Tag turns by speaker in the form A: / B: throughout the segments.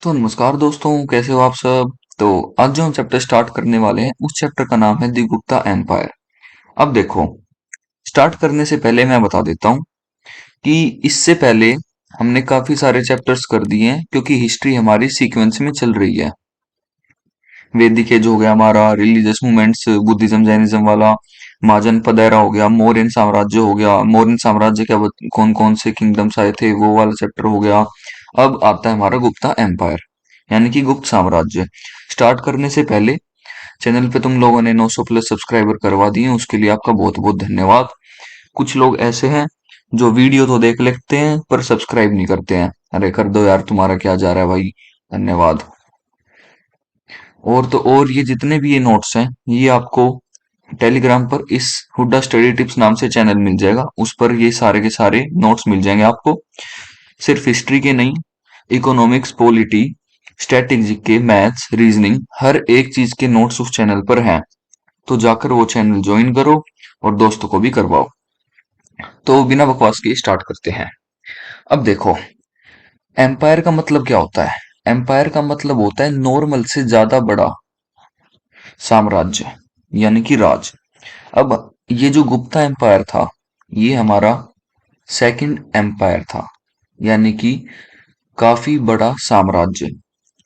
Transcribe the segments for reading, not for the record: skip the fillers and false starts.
A: तो नमस्कार दोस्तों, कैसे हो आप सब। तो आज जो हम चैप्टर स्टार्ट करने वाले हैं उस चैप्टर का नाम है द गुप्ता एम्पायर। अब देखो, स्टार्ट करने से पहले मैं बता देता हूँ कि इससे पहले हमने काफी सारे चैप्टर्स कर दिए हैं क्योंकि हिस्ट्री हमारी सीक्वेंस में चल रही है। वैदिक एज हो गया हमारा, रिलीजियस मूवमेंट्स बुद्धिज्म जैनिज्म वाला, महाजनपद एरा हो गया, मौर्यन साम्राज्य हो गया, मौर्यन साम्राज्य के कौन कौन से किंगडम्स आए थे वो वाला चैप्टर हो गया। अब आता है हमारा गुप्ता एम्पायर यानी कि गुप्त साम्राज्य। स्टार्ट करने से पहले चैनल पे तुम लोगों ने 900 प्लस सब्सक्राइबर करवा दिए, उसके लिए आपका बहुत बहुत धन्यवाद। कुछ लोग ऐसे हैं जो वीडियो तो देख लेते हैं पर सब्सक्राइब नहीं करते हैं। अरे कर दो यार, तुम्हारा क्या जा रहा है भाई। धन्यवाद। और तो और ये जितने भी ये नोट्स हैं ये आपको टेलीग्राम पर इस हुड्डा स्टडी टिप्स नाम से चैनल मिल जाएगा, उस पर ये सारे के सारे नोट्स मिल जाएंगे आपको। सिर्फ हिस्ट्री के नहीं, इकोनॉमिक्स, पॉलिटी, स्ट्रेटेजी के, मैथ्स, रीजनिंग, हर एक चीज के नोट्स उस चैनल पर हैं। तो जाकर वो चैनल ज्वाइन करो और दोस्तों को भी करवाओ। तो बिना बकवास के स्टार्ट करते हैं। अब देखो, एम्पायर का मतलब क्या होता है। एम्पायर का मतलब होता है नॉर्मल से ज्यादा बड़ा साम्राज्य यानी कि राज। अब ये जो गुप्ता एम्पायर था ये हमारा सेकंड एम्पायर था यानी कि काफी बड़ा साम्राज्य।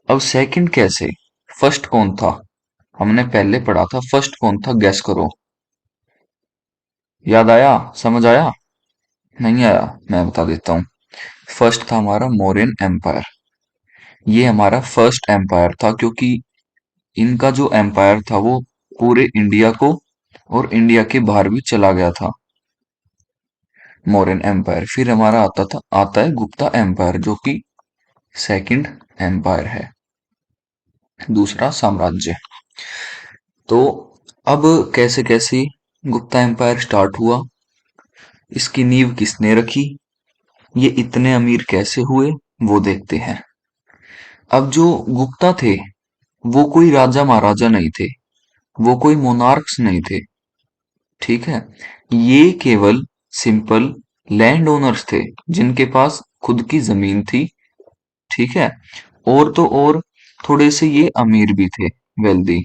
A: अब सेकंड कैसे, फर्स्ट कौन था। हमने पहले पढ़ा था फर्स्ट कौन था, गैस करो। याद आया, समझ आया, नहीं आया, मैं बता देता हूँ। फर्स्ट था हमारा मौर्यन एम्पायर। ये हमारा फर्स्ट एम्पायर था क्योंकि इनका जो एम्पायर था वो पूरे इंडिया को और इंडिया के बाहर भी चला गया था। मौर्यन एम्पायर। फिर हमारा आता है गुप्ता एम्पायर जो कि सेकंड एम्पायर है, दूसरा साम्राज्य। तो अब कैसे कैसे गुप्ता एम्पायर स्टार्ट हुआ, इसकी नींव किसने रखी, ये इतने अमीर कैसे हुए, वो देखते हैं। अब जो गुप्ता थे वो कोई राजा महाराजा नहीं थे, वो कोई मोनार्क्स नहीं थे, ठीक है। ये केवल सिंपल लैंड ओनर्स थे जिनके पास खुद की जमीन थी, ठीक है। और तो और थोड़े से ये अमीर भी थे, वेल्दी।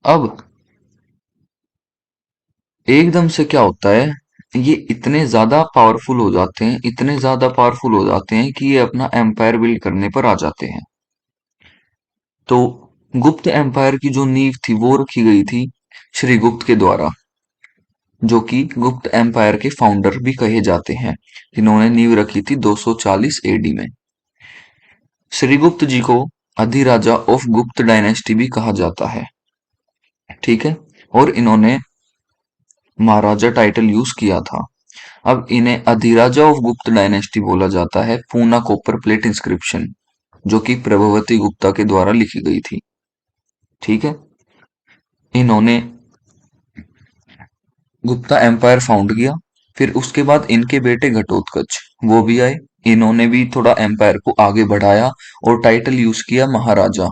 A: अब एकदम से क्या होता है, ये इतने ज्यादा पावरफुल हो जाते हैं, इतने ज्यादा पावरफुल हो जाते हैं कि ये अपना एम्पायर बिल्ड करने पर आ जाते हैं। तो गुप्त एम्पायर की जो नींव थी वो रखी गई थी श्रीगुप्त के द्वारा, जो कि गुप्त एम्पायर के फाउंडर भी कहे जाते हैं, जिन्होंने नींव रखी थी 240 एडी में। श्रीगुप्त जी को अधिराजा ऑफ गुप्त डायनेस्टी भी कहा जाता है, ठीक है। और इन्होंने महाराजा टाइटल यूज किया था। अब इन्हें अधिराजा ऑफ गुप्त डायनेस्टी बोला जाता है पूना कॉपर प्लेट इंस्क्रिप्शन, जो कि प्रभवती गुप्ता के द्वारा लिखी गई थी, ठीक है। इन्होंने गुप्ता एम्पायर फाउंड किया। फिर उसके बाद इनके बेटे घटोत्कच वो भी आए, इन्होंने भी थोड़ा एम्पायर को आगे बढ़ाया और टाइटल यूज किया महाराजा।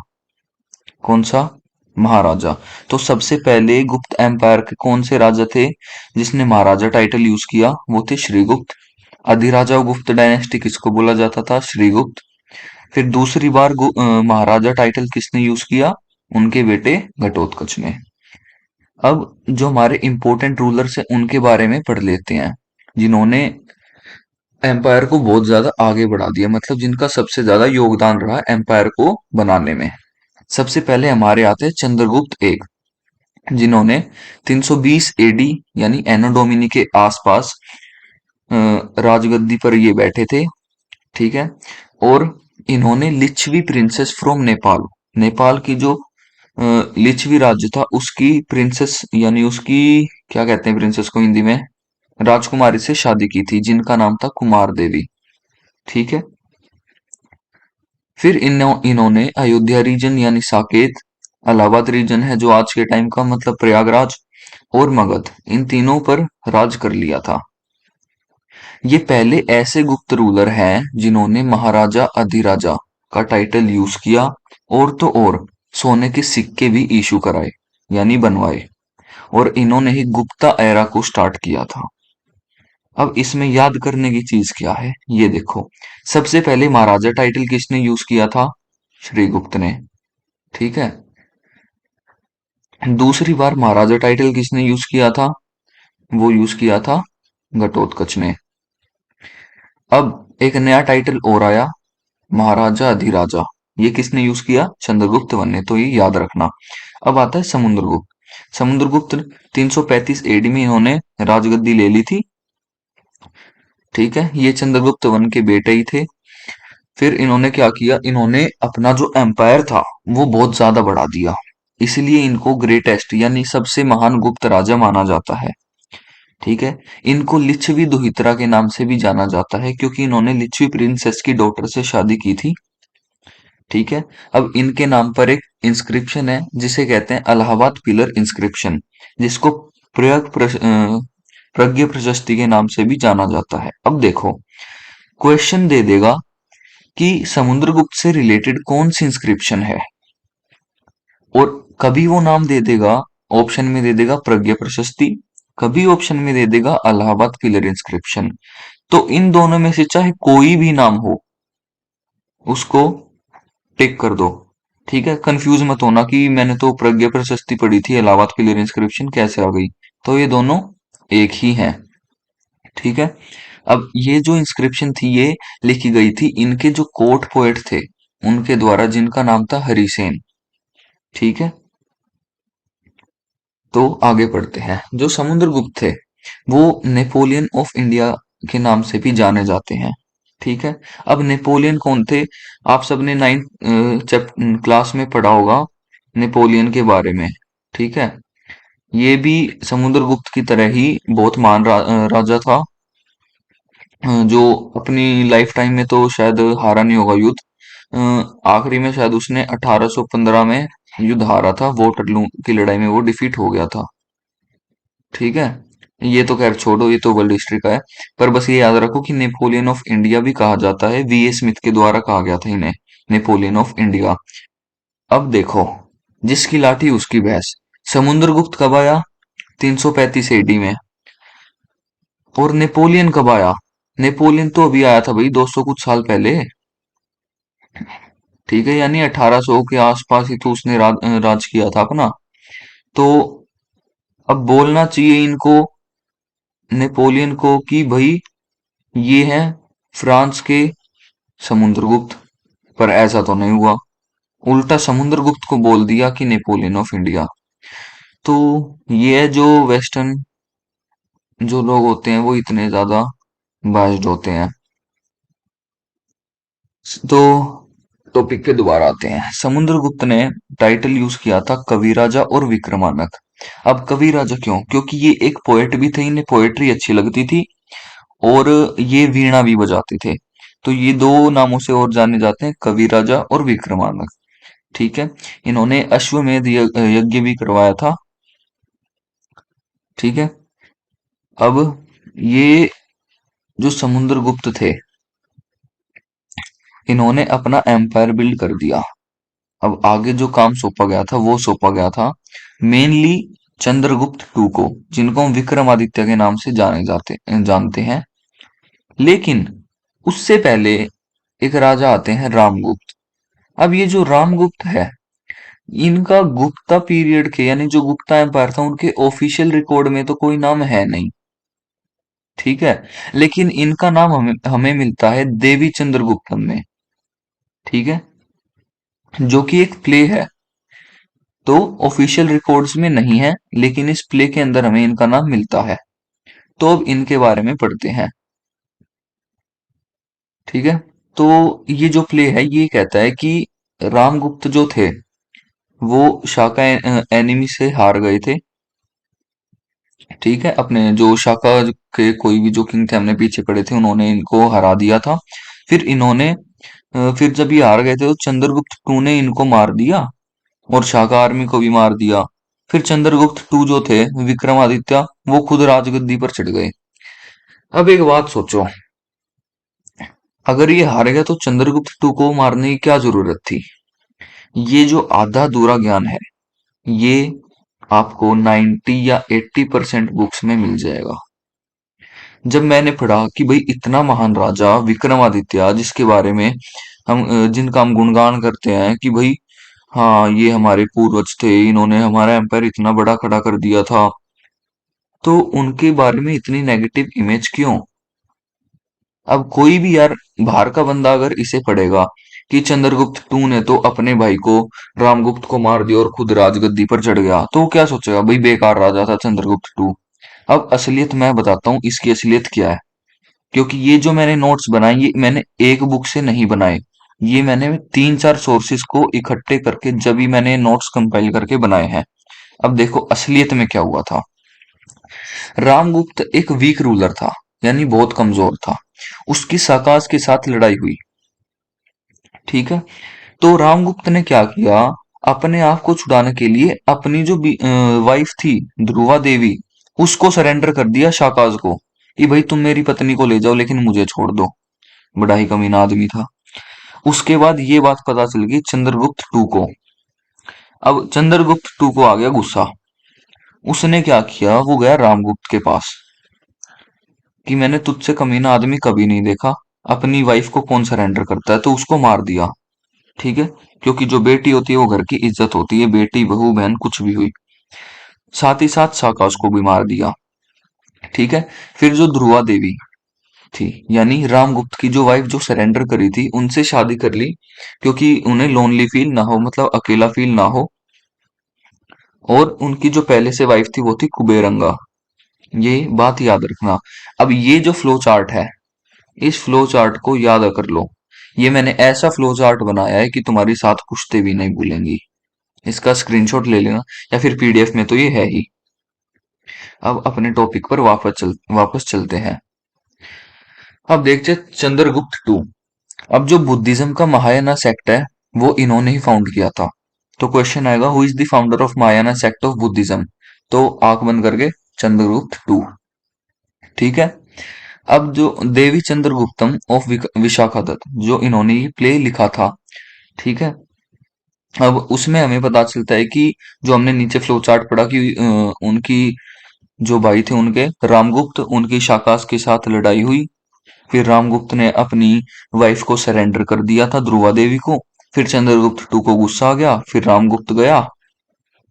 A: कौन सा, महाराजा। तो सबसे पहले गुप्त एम्पायर के कौन से राजा थे जिसने महाराजा टाइटल यूज किया, वो थे श्रीगुप्त। अधिराजा गुप्त डायनेस्टी किसको बोला जाता था, श्रीगुप्त। फिर दूसरी बार महाराजा टाइटल किसने यूज किया, उनके बेटे घटोत्कच ने। अब जो हमारे इंपॉर्टेंट रूलर्स हैं उनके बारे में पढ़ लेते हैं, जिन्होंने एम्पायर को बहुत ज्यादा आगे बढ़ा दिया, मतलब जिनका सबसे ज्यादा योगदान रहा एम्पायर को बनाने में। सबसे पहले हमारे आते हैं चंद्रगुप्त एक, जिन्होंने 320 एडी यानी एनो डोमिनी के आसपास राजगद्दी पर ये बैठे थे, ठीक है। और इन्होंने लिच्छवी प्रिंसेस फ्रॉम नेपाल, नेपाल की जो लिच्छवी राज्य था उसकी प्रिंसेस यानी उसकी, क्या कहते हैं प्रिंसेस को हिंदी में, राजकुमारी से शादी की थी जिनका नाम था कुमार देवी, ठीक है। फिर इन्होंने अयोध्या रीजन यानी साकेत, इलाहाबाद रीजन है जो आज के टाइम का मतलब प्रयागराज, और मगध, इन तीनों पर राज कर लिया था। ये पहले ऐसे गुप्त रूलर हैं जिन्होंने महाराजा अधिराजा का टाइटल यूज किया, और तो और सोने के सिक्के भी इशू कराए यानी बनवाए, और इन्होंने ही गुप्ता एरा को स्टार्ट किया था। अब इसमें याद करने की चीज क्या है, ये देखो। सबसे पहले महाराजा टाइटल किसने यूज किया था? श्रीगुप्त ने। ठीक है। दूसरी बार महाराजा टाइटल किसने यूज किया था? वो यूज किया था घटोत्कच ने। अब एक नया टाइटल और आया, महाराजा अधिराजा। ये किसने यूज किया? चंद्रगुप्त वन ने, तो ये याद रखना। अब आता है समुद्रगुप्त। समुद्रगुप्त 335 एडी में इन्होंने राजगद्दी ले ली थी। ठीक है, ये चंद्रगुप्त वन के बेटे ही थे। फिर इन्होंने क्या किया, इन्होंने अपना जो एम्पायर था वो बहुत ज्यादा बढ़ा दिया। इसलिए इनको ग्रेटेस्ट यानी सबसे महान गुप्त राजा माना जाता है। ठीक है। इनको लिच्छवी दुहितरा के नाम से भी जाना जाता है, क्योंकि इन्होंने लिच्छवी प्रिंसेस की डॉटर से शादी की थी। ठीक है। अब इनके नाम पर एक इंस्क्रिप्शन है जिसे कहते हैं अलाहाबाद पिलर इंस्क्रिप्शन, जिसको प्रज्ञ प्रशस्ति के नाम से भी जाना जाता है। अब देखो, क्वेश्चन दे देगा कि समुद्रगुप्त से रिलेटेड कौन सी इंस्क्रिप्शन है, और कभी वो नाम दे देगा, ऑप्शन में दे देगा प्रज्ञा प्रशस्ति, कभी ऑप्शन में दे देगा अलाहाबाद पिलर इंस्क्रिप्शन। तो इन दोनों में से चाहे कोई भी नाम हो, उसको टिक कर दो। ठीक है, कंफ्यूज मत होना कि मैंने तो प्रज्ञा प्रशस्ति पढ़ी थी, इलाहाबाद क्लियर इंस्क्रिप्शन कैसे आ गई। तो ये दोनों एक ही हैं। ठीक है। अब ये जो इंस्क्रिप्शन थी ये लिखी गई थी इनके जो कोर्ट पोएट थे उनके द्वारा, जिनका नाम था हरिसेन। ठीक है। तो आगे बढ़ते हैं। जो समुद्रगुप्त थे वो नेपोलियन ऑफ इंडिया के नाम से भी जाने जाते हैं। ठीक है। अब नेपोलियन कौन थे? आप सबने नाइन्थ क्लास में पढ़ा होगा नेपोलियन के बारे में। ठीक है। ये भी समुद्रगुप्त की तरह ही बहुत महान राजा था, जो अपनी लाइफ टाइम में तो शायद हारा नहीं होगा युद्ध। आखिरी में शायद उसने 1815 में युद्ध हारा था, वोटरलू की लड़ाई में वो डिफीट हो गया था। ठीक है। ये तो खैर छोड़ो, ये तो वर्ल्ड हिस्ट्री का है। पर बस ये याद रखो कि नेपोलियन ऑफ इंडिया भी कहा जाता है, वी ए स्मिथ के द्वारा कहा गया था इन्हें नेपोलियन ऑफ इंडिया। अब देखो, जिसकी लाठी उसकी भैंस। समुद्रगुप्त कब आया? 335 एडी में। और नेपोलियन कब आया? नेपोलियन तो अभी आया था भाई, 200 कुछ साल पहले। ठीक है, यानी 1800 के आसपास ही तो उसने राज किया था अपना। तो अब बोलना चाहिए इनको, नेपोलियन को, कि भाई ये है फ्रांस के समुद्रगुप्त। पर ऐसा तो नहीं हुआ, उल्टा समुद्रगुप्त को बोल दिया कि नेपोलियन ऑफ इंडिया। तो ये है, जो वेस्टर्न जो लोग होते हैं वो इतने ज्यादा बाइस्ड होते हैं। तो टॉपिक पे दोबारा आते हैं। समुद्रगुप्त ने टाइटल यूज किया था कविराजा और विक्रमानक। अब कविराजा क्यों? क्योंकि ये एक पोएट भी थे, इन्हें पोएट्री अच्छी लगती थी, और ये वीणा भी बजाते थे। तो ये दो नामों से और जाने जाते हैं, कविराजा और विक्रमानक। ठीक है। इन्होंने अश्वमेध यज्ञ भी करवाया था। ठीक है। अब ये जो समुद्रगुप्त थे, इन्होंने अपना एम्पायर बिल्ड कर दिया। अब आगे जो काम सौंपा गया था वो सौंपा गया था मेनली चंद्रगुप्त टू को, जिनको हम विक्रमादित्य के नाम से जानते हैं। लेकिन उससे पहले एक राजा आते हैं रामगुप्त। अब ये जो रामगुप्त है, इनका गुप्ता पीरियड के यानी जो गुप्ता एम्पायर था उनके ऑफिशियल रिकॉर्ड में तो कोई नाम है नहीं। ठीक है। लेकिन इनका नाम हमें हमें मिलता है देवी चंद्रगुप्तम में। ठीक है। जो कि एक प्ले है, तो ऑफिशियल रिकॉर्ड्स में नहीं है, लेकिन इस प्ले के अंदर हमें इनका नाम मिलता है। तो अब इनके बारे में पढ़ते हैं। ठीक है। तो ये जो प्ले है ये कहता है कि रामगुप्त जो थे वो शाका एनिमी से हार गए थे। ठीक है। अपने जो शाका के कोई भी जो किंग थे हमने पीछे पड़े थे, उन्होंने इनको हरा दिया था। फिर इन्होंने फिर जब ये हार गए थे तो चंद्रगुप्त टू ने इनको मार दिया, और शाका आर्मी को भी मार दिया। फिर चंद्रगुप्त टू जो थे विक्रमादित्य, वो खुद राजगद्दी पर चढ़ गए। अब एक बात सोचो, अगर ये हार गया तो चंद्रगुप्त टू को मारने की क्या जरूरत थी? ये जो आधा अधूरा ज्ञान है ये आपको 90 या 80% बुक्स में मिल जाएगा। जब मैंने पढ़ा कि भाई इतना महान राजा विक्रमादित्य, जिसके बारे में हम जिनका हम गुणगान करते हैं कि भाई हाँ ये हमारे पूर्वज थे, इन्होंने हमारा एम्पायर इतना बड़ा खड़ा कर दिया था, तो उनके बारे में इतनी नेगेटिव इमेज क्यों? अब कोई भी यार बाहर का बंदा अगर इसे पढ़ेगा कि चंद्रगुप्त टू ने तो अपने भाई को रामगुप्त को मार दिया और खुद राजगद्दी पर चढ़ गया, तो वो क्या सोचेगा, भाई बेकार राजा था चंद्रगुप्त टू। अब असलियत मैं बताता हूँ, इसकी असलियत क्या है। क्योंकि ये जो मैंने नोट्स बनाए, ये मैंने एक बुक से नहीं बनाए, ये मैंने तीन चार सोर्सेस को इकट्ठे करके जब भी मैंने नोट्स कंपाइल करके बनाए हैं। अब देखो असलियत में क्या हुआ था। रामगुप्त एक वीक रूलर था, यानी बहुत कमजोर था। उसकी साकाश के साथ लड़ाई हुई, ठीक है। तो रामगुप्त ने क्या किया, अपने आप को छुड़ाने के लिए अपनी जो वाइफ थी ध्रुवा देवी, उसको सरेंडर कर दिया शाकाज को कि भाई तुम मेरी पत्नी को ले जाओ लेकिन मुझे छोड़ दो। बड़ा ही कमीना आदमी था। उसके बाद ये बात पता चल गई चंद्रगुप्त टू को। अब चंद्रगुप्त टू को आ गया गुस्सा। उसने क्या किया, वो गया रामगुप्त के पास कि मैंने तुझसे कमीना आदमी कभी नहीं देखा, अपनी वाइफ को कौन सरेंडर करता है, तो उसको मार दिया, ठीक है। क्योंकि जो बेटी होती है वो घर की इज्जत होती है, बेटी बहू बहन कुछ भी हुई। साथ ही साथ साकाश को भी मार दिया, ठीक है। फिर जो ध्रुवा देवी थी, यानी रामगुप्त की जो वाइफ जो सरेंडर करी थी, उनसे शादी कर ली, क्योंकि उन्हें लोनली फील ना हो, मतलब अकेला फील ना हो। और उनकी जो पहले से वाइफ थी वो थी कुबेरंगा। ये बात याद रखना। अब ये जो फ्लो चार्ट है, इस फ्लो चार्ट को याद कर लो। ये मैंने ऐसा फ्लो चार्ट बनाया है कि तुम्हारी साथ पूछते भी नहीं भूलेंगी। इसका स्क्रीनशॉट ले लेना, या फिर पीडीएफ में तो ये है ही। अब अपने टॉपिक पर वापस चलते हैं। अब देखते हैं चंद्रगुप्त टू। अब जो बुद्धिज्म का महायाना सेक्ट है, वो इन्होंने ही फाउंड किया था। तो क्वेश्चन आएगा, who is the founder of Mahayana sect of Buddhism? तो आंख बंद करके चंद्रगुप्त टू, ठीक है। अब जो देवी चंद्रगुप्तम ऑफ विशाखादत्त, जो इन्होंने ये प्ले लिखा था, ठीक है। अब उसमें हमें पता चलता है कि जो हमने नीचे फ्लो चार्ट पढ़ा कि उनकी जो भाई थे उनके रामगुप्त, उनकी शाकास के साथ लड़ाई हुई। फिर रामगुप्त ने अपनी वाइफ को सरेंडर कर दिया था ध्रुवा देवी को। फिर चंद्रगुप्त टू को गुस्सा आ गया, फिर रामगुप्त गया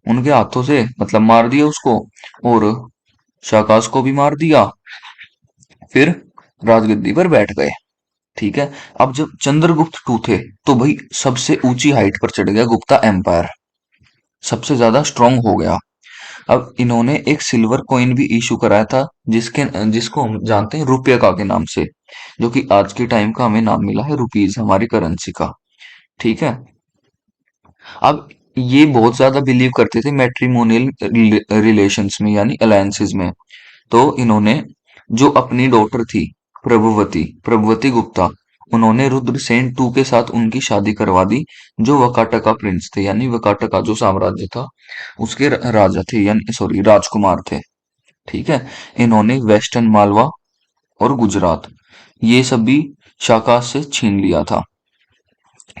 A: उनके हाथों से, मतलब मार दिया उसको, और शाकाश को भी मार दिया। फिर राजगद्दी पर बैठ गए, ठीक है। अब जब चंद्रगुप्त टू थे, तो भाई सबसे ऊंची हाइट पर चढ़ गया गुप्ता एम्पायर, सबसे ज्यादा स्ट्रांग हो गया। अब इन्होंने एक सिल्वर कॉइन भी इशू कराया था, जिसको हम जानते हैं रुपये का के नाम से, जो कि आज के टाइम का हमें नाम मिला है रुपीज, हमारी करेंसी का, ठीक है। अब ये बहुत ज्यादा बिलीव करते थे मैट्रिमोनियल रिलेशंस में, यानी अलायंसेस में। तो इन्होंने जो अपनी डॉटर थी प्रभुवती प्रभुवती गुप्ता, उन्होंने रुद्रसेन टू के साथ उनकी शादी करवा दी, जो वकाटका प्रिंस थे, यानी वकाटका जो साम्राज्य था उसके राजा थे, यानी सॉरी राजकुमार थे, ठीक है। इन्होंने वेस्टर्न मालवा और गुजरात, ये सब भी शाकाश से छीन लिया था,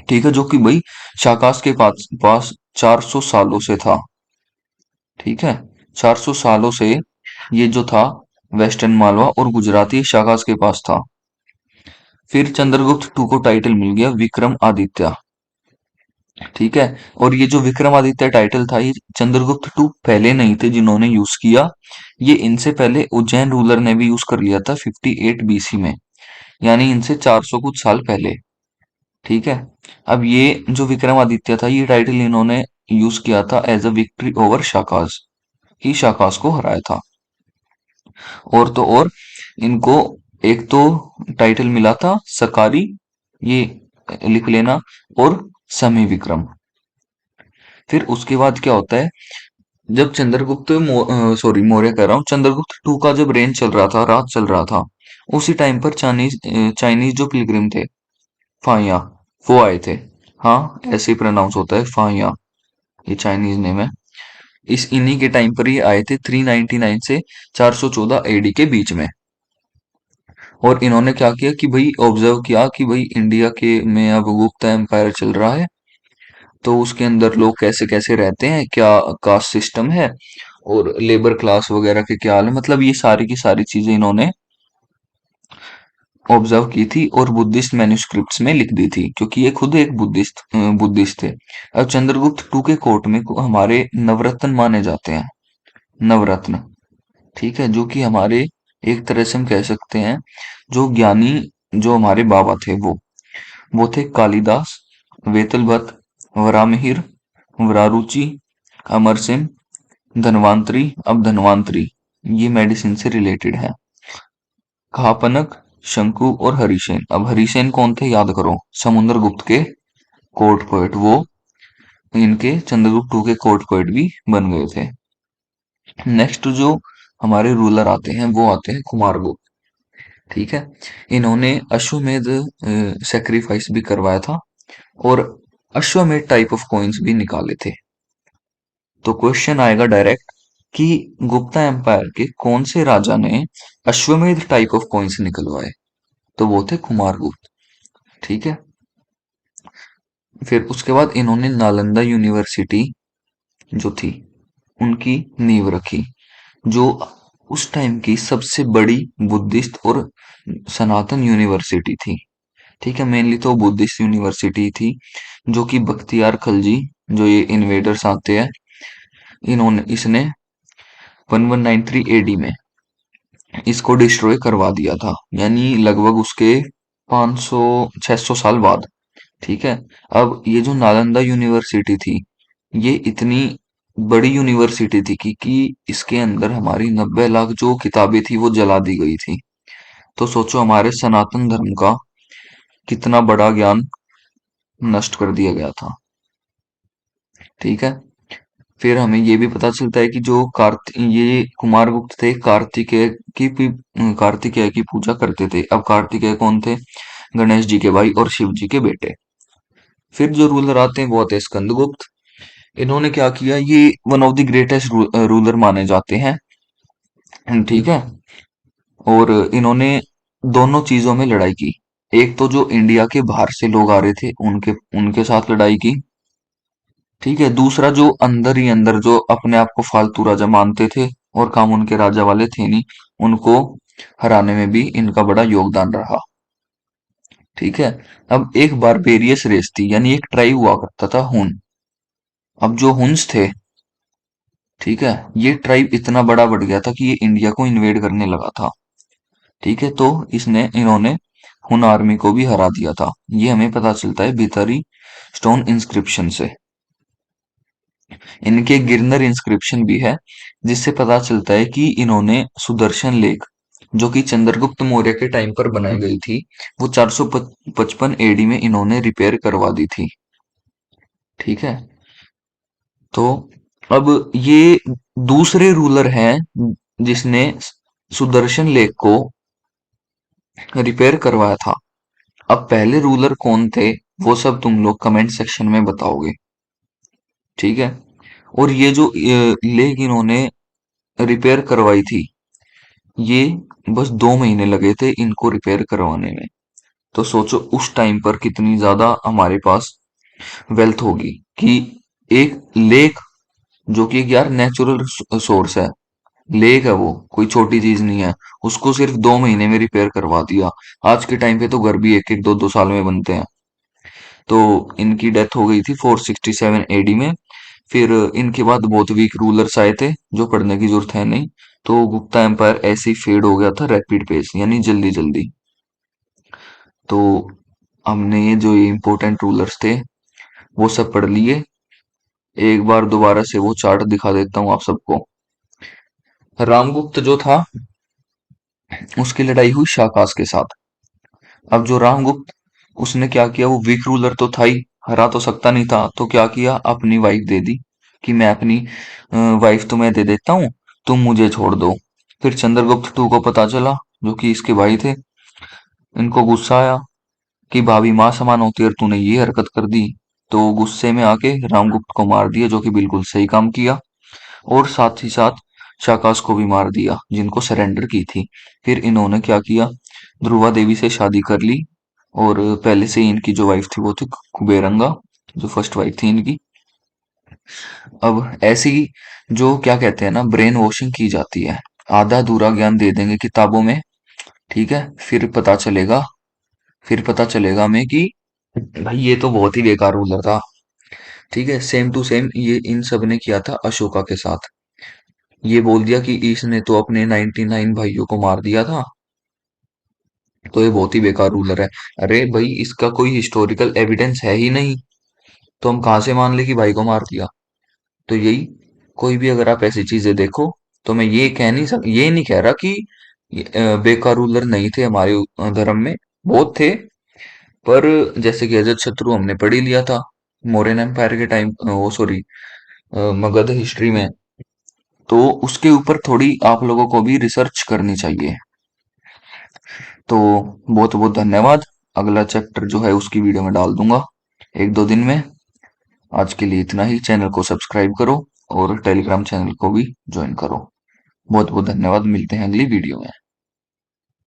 A: ठीक है। जो कि भाई शाकाश के पास 400 सालों से था, ठीक है। 400 सालों से ये जो था वेस्टर्न मालवा और गुजराती शाकाश के पास था। फिर चंद्रगुप्त टू को टाइटल मिल गया विक्रम आदित्य, ठीक है। और ये जो विक्रमादित्य टाइटल था, ये चंद्रगुप्त टू पहले नहीं थे जिन्होंने यूज किया, ये इनसे पहले उज्जैन रूलर ने भी यूज कर लिया था 58 बीसी में, यानी इनसे 400 कुछ साल पहले, ठीक है। अब ये जो विक्रमादित्य था, ये टाइटल इन्होंने यूज किया था as a victory over Shakas, कि शाकाज को हराया था। और तो और इनको एक तो टाइटल मिला था सकारी, ये लिख लेना, और समी विक्रम। फिर उसके बाद क्या होता है, जब चंद्रगुप्त सॉरी मौर्य कह रहा हूँ, चंद्रगुप्त टू का जब रेन चल रहा था, राज चल रहा था, उसी टाइम पर चाइनीज जो पिलग्रिम थे, फाहियां, वो आए थे। हाँ, ऐसे ही प्रोनाउंस होता है फाहियां, ये चाइनीज नेम है। इस इन्हीं के टाइम पर ये आए थे 399 से 414 एडी के बीच में। और इन्होंने क्या किया कि भाई ऑब्जर्व किया कि भाई इंडिया के में अब गुप्ता एम्पायर चल रहा है, तो उसके अंदर लोग कैसे कैसे रहते हैं, क्या कास्ट सिस्टम है, और लेबर क्लास वगैरह के क्या हाल है, मतलब ये सारी की सारी चीजें इन्होंने ऑब्जर्व की थी और बुद्धिस्ट मैन्युस्क्रिप्ट्स में लिख दी थी, क्योंकि ये खुद एक बुद्धिस्ट थे। अब चंद्रगुप्त टू के कोर्ट में हमारे नवरत्न माने जाते हैं, नवरत्न, ठीक है, जो कि हमारे एक तरह से हम कह सकते हैं जो ज्ञानी, जो हमारे बाबा थे वो थे कालिदास, वेतलभट्ट, वरामिहिर, वरारुचि, अमरसिंह, धन्वंतरी। अब धन्वंतरी ये मेडिसिन से रिलेटेड है। कहापनक, शंकु और हरिसेन। अब हरिसेन कौन थे याद करो, समुद्रगुप्त के कोर्ट पोएट, वो इनके चंद्रगुप्त टू के कोर्ट पोएट भी बन गए थे। नेक्स्ट जो हमारे रूलर आते हैं वो आते हैं कुमारगुप्त, ठीक है। इन्होंने अश्वमेध सेक्रीफाइस भी करवाया था और अश्वमेध टाइप ऑफ कॉइन्स भी निकाले थे। तो क्वेश्चन आएगा डायरेक्ट कि गुप्ता एम्पायर के कौन से राजा ने अश्वमेध टाइप ऑफ कॉइन्स निकलवाए, तो वो थे कुमारगुप्त, ठीक है। फिर उसके बाद इन्होंने नालंदा यूनिवर्सिटी जो थी उनकी नींव रखी, जो उस टाइम की सबसे बड़ी बुद्धिस्ट और सनातन यूनिवर्सिटी थी, ठीक है। मेनली तो बुद्धिस्ट यूनिवर्सिटी थी, जो कि बख्तियार खलजी, जो ये इन्वेडर्स आते हैं, इन्होंने इसने 1193 एडी में इसको डिस्ट्रॉय करवा दिया था, यानी लगभग उसके 500 600 साल बाद, ठीक है। अब ये जो नालंदा यूनिवर्सिटी थी, ये इतनी बड़ी यूनिवर्सिटी थी कि इसके अंदर हमारी 90 लाख जो किताबें थी वो जला दी गई थी। तो सोचो हमारे सनातन धर्म का कितना बड़ा ज्ञान नष्ट कर दिया गया था, ठीक है। फिर हमें ये भी पता चलता है कि जो ये कुमारगुप्त थे, कार्तिकेय की पूजा करते थे। अब कार्तिकेय कौन थे, गणेश जी के भाई और शिव जी के बेटे। फिर जो रूलर आते हैं वो आते हैं स्कंदगुप्त। इन्होंने क्या किया, ये one of the greatest ruler माने जाते हैं, ठीक है। और इन्होंने दोनों चीजों में लड़ाई की। एक तो जो इंडिया के बाहर से लोग आ रहे थे उनके उनके साथ लड़ाई की, ठीक है। दूसरा जो अंदर ही अंदर जो अपने आप को फालतू राजा मानते थे और काम उनके राजा वाले थे नहीं, उनको हराने में भी इनका बड़ा योगदान रहा, ठीक है। अब एक बारबेरियस रेस थी, यानी एक ट्राइब हुआ करता था, हुन। अब जो हुन्स थे, ठीक है, ये ट्राइब इतना बड़ा बढ़ गया था कि ये इंडिया को इन्वेड करने लगा था, ठीक है। तो इसने इन्होंने हुन आर्मी को भी हरा दिया था। ये हमें पता चलता है भितरी स्टोन इंस्क्रिप्शन से। इनके गिरनर इंस्क्रिप्शन भी है, जिससे पता चलता है कि इन्होंने सुदर्शन लेक, जो कि चंद्रगुप्त मौर्य के टाइम पर बनाई गई थी, वो 455 एडी में इन्होंने रिपेयर करवा दी थी, ठीक है। तो अब ये दूसरे रूलर हैं जिसने सुदर्शन लेक को रिपेयर करवाया था। अब पहले रूलर कौन थे वो सब तुम लोग कमेंट सेक्शन में बताओगे, ठीक है। और ये जो लेक इन्होंने रिपेयर करवाई थी, ये बस 2 महीने लगे थे इनको रिपेयर करवाने में। तो सोचो उस टाइम पर कितनी ज्यादा हमारे पास वेल्थ होगी कि एक लेक, जो कि एक यार नेचुरल सोर्स है, लेक है, वो कोई छोटी चीज नहीं है, उसको सिर्फ 2 महीने में रिपेयर करवा दिया। आज के टाइम पे तो घर भी एक एक दो दो साल में बनते हैं। तो इनकी डेथ हो गई थी 467 एडी में। फिर इनके बाद बहुत वीक रूलर्स आए थे जो पढ़ने की जरूरत है नहीं, तो गुप्ता एम्पायर ऐसे ही फेड हो गया था रैपिड पेस, यानी जल्दी जल्दी। तो हमने ये जो ये इम्पोर्टेंट रूलर्स थे वो सब पढ़ लिए। एक बार दोबारा से वो चार्ट दिखा देता हूँ आप सबको। रामगुप्त जो था उसकी लड़ाई हुई शाकास के साथ। अब जो रामगुप्त, उसने क्या किया, वो वीक रूलर तो था ही, हरा तो सकता नहीं था, तो क्या किया, अपनी वाइफ दे दी कि मैं अपनी वाइफ तुम्हें दे देता हूँ, तुम मुझे छोड़ दो। फिर चंद्रगुप्त टू को पता चला, जो कि इसके भाई थे, इनको गुस्सा आया कि भाभी माँ समान होती है और तूने ये हरकत कर दी। तो गुस्से में आके रामगुप्त को मार दिया, जो कि बिल्कुल सही काम किया। और साथ ही साथ शाकास को भी मार दिया, जिनको सरेंडर की थी। फिर इन्होंने क्या किया, ध्रुवा देवी से शादी कर ली। और पहले से ही इनकी जो वाइफ थी वो थी कुबेरंगा, जो फर्स्ट वाइफ थी इनकी। अब ऐसी जो क्या कहते हैं ना, ब्रेन वॉशिंग की जाती है, आधा अधूरा ज्ञान दे देंगे किताबों में, ठीक है, फिर पता चलेगा हमें कि भाई ये तो बहुत ही बेकार रूलर था। ठीक है, सेम टू सेम ये इन सब ने किया था अशोका के साथ। ये बोल दिया कि इसने तो अपने 99 भाइयों को मार दिया था, तो ये बहुत ही बेकार रूलर है। अरे भाई, इसका कोई हिस्टोरिकल एविडेंस है ही नहीं, तो हम कहाँ से मान ले कि भाई को मार दिया। तो यही, कोई भी अगर आप ऐसी चीजें देखो, तो मैं ये नहीं कह रहा कि बेकार रूलर नहीं थे हमारे धर्म में, बहुत थे। पर जैसे कि अजत शत्रु हमने पढ़ ही लिया था मौर्यन एम्पायर के टाइम, वो सॉरी, मगध हिस्ट्री में। तो उसके ऊपर थोड़ी आप लोगों को भी रिसर्च करनी चाहिए। तो बहुत बहुत धन्यवाद। अगला चैप्टर जो है उसकी वीडियो में डाल दूंगा एक दो दिन में। आज के लिए इतना ही। चैनल को सब्सक्राइब करो और टेलीग्राम चैनल को भी ज्वाइन करो। बहुत बहुत धन्यवाद। मिलते हैं अगली वीडियो में।